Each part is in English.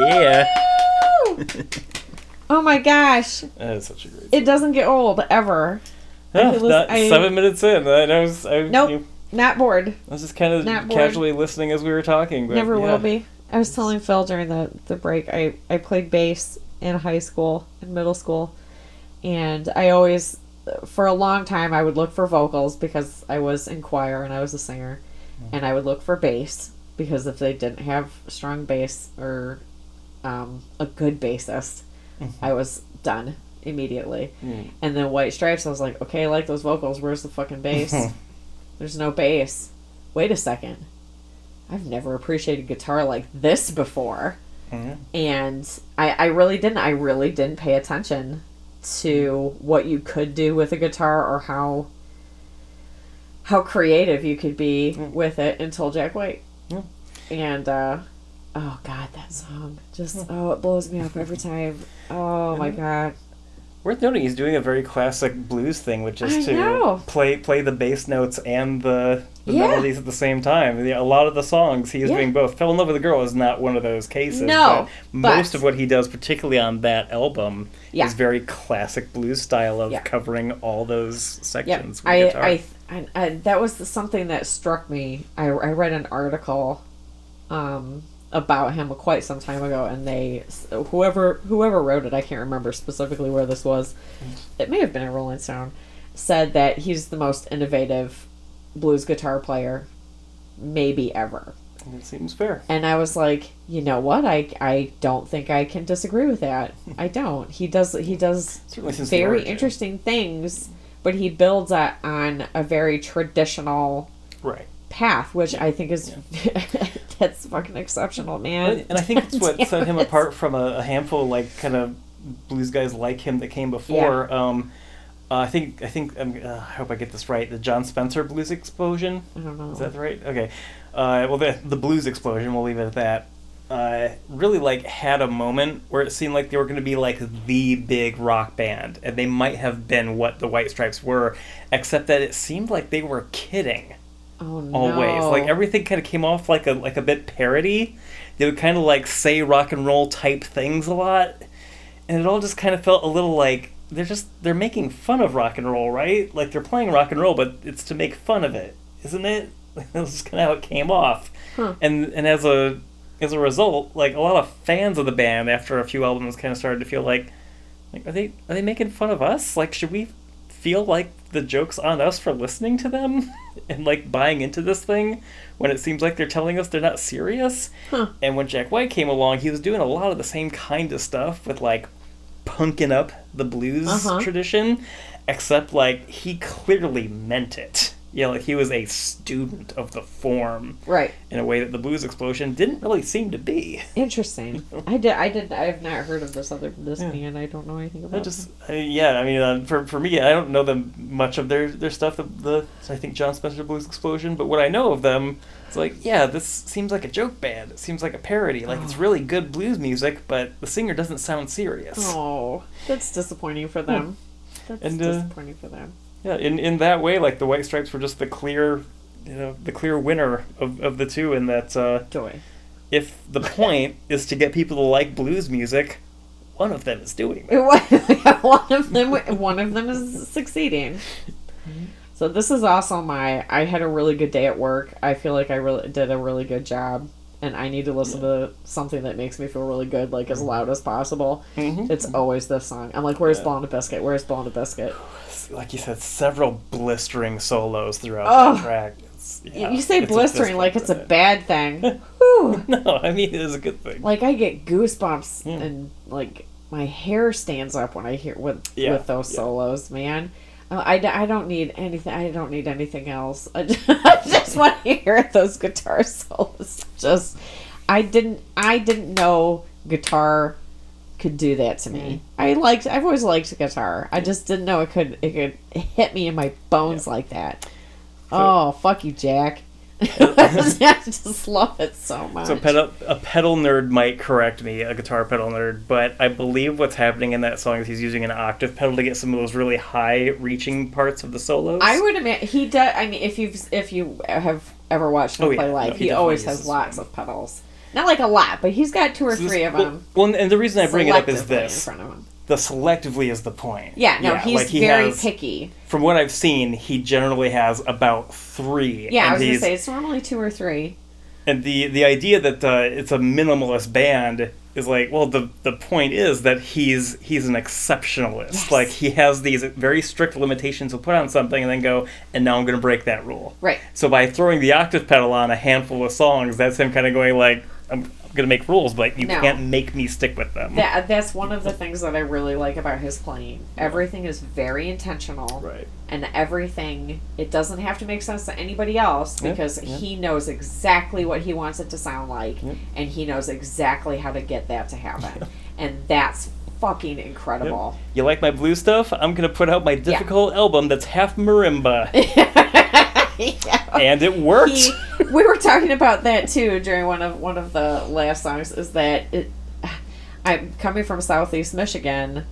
Yeah. Oh my gosh. That is such a great song. It doesn't get old, ever. Not 7 minutes in. Nope. Not bored. I was just kind of casually listening as we were talking. But Never will be. I was telling Phil during the break, I played bass in high school and middle school. And I always, for a long time, I would look for vocals because I was in choir and I was a singer. Mm-hmm. And I would look for bass because if they didn't have strong bass or a good bassist, mm-hmm. I was done immediately. Mm. And then White Stripes, I was like, okay, I like those vocals. Where's the fucking bass? There's no bass. Wait a second. I've never appreciated guitar like this before. Mm-hmm. And I really didn't. I really didn't pay attention to what you could do with a guitar or how creative you could be with it until Jack White. Yeah. And, oh God, that song. Just, it blows me up every time. Oh my God. Worth noting, he's doing a very classic blues thing, which is to play the bass notes and the melodies at the same time. A lot of the songs he is doing both. Fell in Love with a Girl is not one of those cases. No, but most of what he does, particularly on that album, is very classic blues style of covering all those sections with guitar. I that was something that struck me. I read an article about him quite some time ago, and whoever wrote it, I can't remember specifically where this was, it may have been a Rolling Stone, said that he's the most innovative blues guitar player maybe ever. It seems fair. And I was like, you know what, I don't think I can disagree with that. I don't. He does very interesting things, but he builds on a very traditional path, which I think is that's fucking exceptional, man. And I think it's what set him apart from a handful of like kind of blues guys like him that came before. I hope I get this right. The John Spencer Blues Explosion. I don't know. Is that right? Okay. Well, the Blues Explosion. We'll leave it at that. Really like had a moment where it seemed like they were going to be like the big rock band, and they might have been what the White Stripes were, except that it seemed like they were kidding. Oh no. Always. Like everything kind of came off like a bit parody. They would kind of like say rock and roll type things a lot. And it all just kind of felt a little like they're making fun of rock and roll, right? Like they're playing rock and roll, but it's to make fun of it, isn't it? Like that's just kind of how it came off. Huh. And as a result, like a lot of fans of the band after a few albums kind of started to feel like are they making fun of us? Like should we feel like the joke's on us for listening to them and like buying into this thing when it seems like they're telling us they're not serious? Huh. And when Jack White came along, he was doing a lot of the same kind of stuff with like punking up the blues tradition, except like he clearly meant it. Yeah, like he was a student of the form, right? In a way that the Blues Explosion didn't really seem to be. Interesting. I have not heard of this band. I don't know anything about them. For me, I don't know them much of their stuff. I think John Spencer Blues Explosion, but what I know of them, it's like this seems like a joke band. It seems like a parody. Like it's really good blues music, but the singer doesn't sound serious. Oh, that's disappointing for them. Disappointing for them. Yeah, in that way, like the White Stripes were just the clear winner of the two, in that joy. If the point is to get people to like blues music, one of them is doing it. One of them is succeeding. Mm-hmm. So this is also I had a really good day at work. I feel like I really did a really good job, and I need to listen to something that makes me feel really good, like as loud as possible. Mm-hmm. It's always this song. I'm like, where's Blonde Biscuit? Where's Blonde Biscuit? Like you said, several blistering solos throughout that track. You say blistering like it's a bad thing. Whew. No, I mean it is a good thing. Like I get goosebumps and like my hair stands up when I hear with those solos, man. I don't need anything. I don't need anything else. I just want to hear those guitar solos. I didn't know guitar could do that to me. I've always liked guitar. I just didn't know it could hit me in my bones like that. Oh, fuck you, Jack. I just love it so much. So a pedal nerd might correct me, a guitar pedal nerd, but I believe what's happening in that song is he's using an octave pedal to get some of those really high reaching parts of the solos. I would admit he does. I mean, if you have ever watched him play live, he always has lots of pedals. Not like a lot, but he's got 2 or 3 of them. Well, and the reason I bring it up is selectively this. in front of him. The selectively is the point. Yeah, no, he's like he very has, picky. From what I've seen, he generally has about 3. Yeah, and I was going to say, it's normally 2 or 3. And the idea that it's a minimalist band is like, well, the point is that he's an exceptionalist. Yes. Like, he has these very strict limitations to put on something and then go, and now I'm going to break that rule. Right. So by throwing the octave pedal on a handful of songs, that's him kind of going like, I'm going to make rules, but you can't make me stick with them. That's one of the things that I really like about his playing. Everything is very intentional. Right. And everything, it doesn't have to make sense to anybody else because he knows exactly what he wants it to sound like, and he knows exactly how to get that to happen. And that's fucking incredible. Yep. You like my blue stuff? I'm going to put out my difficult album that's half marimba. And it worked. We were talking about that too during one of the last songs. Is that I'm coming from Southeast Michigan,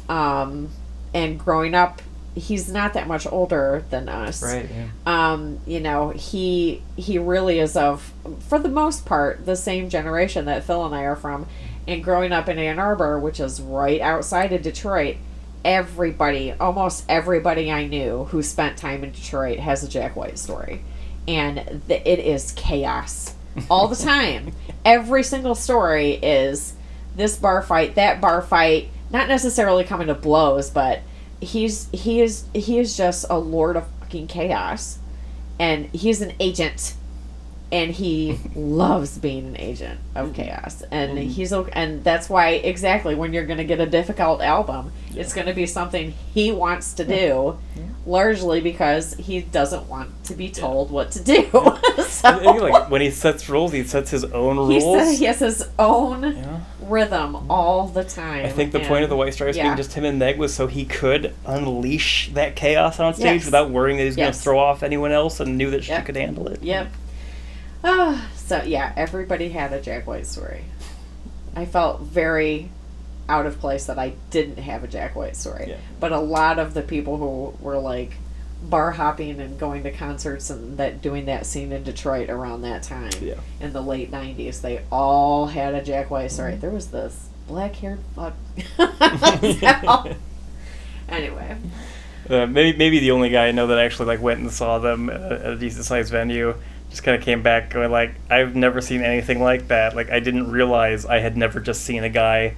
and growing up, he's not that much older than us. Right. Yeah. He really is of, for the most part, the same generation that Phil and I are from. And growing up in Ann Arbor, which is right outside of Detroit, almost everybody I knew who spent time in Detroit has a Jack White story. And it is chaos all the time. Every single story is this bar fight, that bar fight, not necessarily coming to blows, but he is just a lord of fucking chaos. And he's an agent. And he loves being an agent of chaos, and and that's why exactly when you're going to get a difficult album, it's going to be something he wants to do, largely because he doesn't want to be told what to do. So, and like when he sets rules, he sets his own rules. He has his own rhythm all the time. I think the point of the White Stripes being just him and Meg was so he could unleash that chaos on stage without worrying that he's going to throw off anyone else, and knew that she could handle it. Yep. So yeah, everybody had a Jack White story. I felt very out of place that I didn't have a Jack White story. Yeah. But a lot of the people who were like bar hopping and going to concerts and doing that scene in Detroit around that time in the late 90s, they all had a Jack White story. There was this black-haired fuck. So, anyway. Maybe the only guy I know that actually went and saw them at a decent sized venue. Just kind of came back going I've never seen anything like that. I didn't realize I had never just seen a guy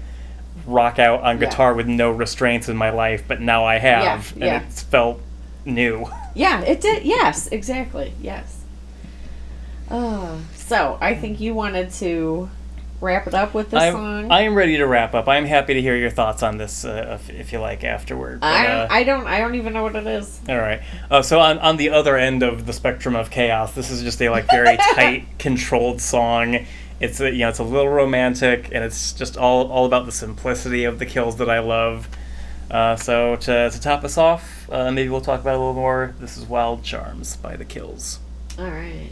rock out on guitar with no restraints in my life, but now I have, and it's felt new. Yeah, it did. Yes, exactly. Yes. So I think you wanted to wrap it up with this song. I am ready to wrap up. I'm happy to hear your thoughts on this if you like afterward. But, I don't even know what it is. All right. So on the other end of the spectrum of chaos, this is just a very tight, controlled song. It's it's a little romantic, and it's just all about the simplicity of the Kills that I love. So to top us off, maybe we'll talk about it a little more. This is Wild Charms by the Kills. All right.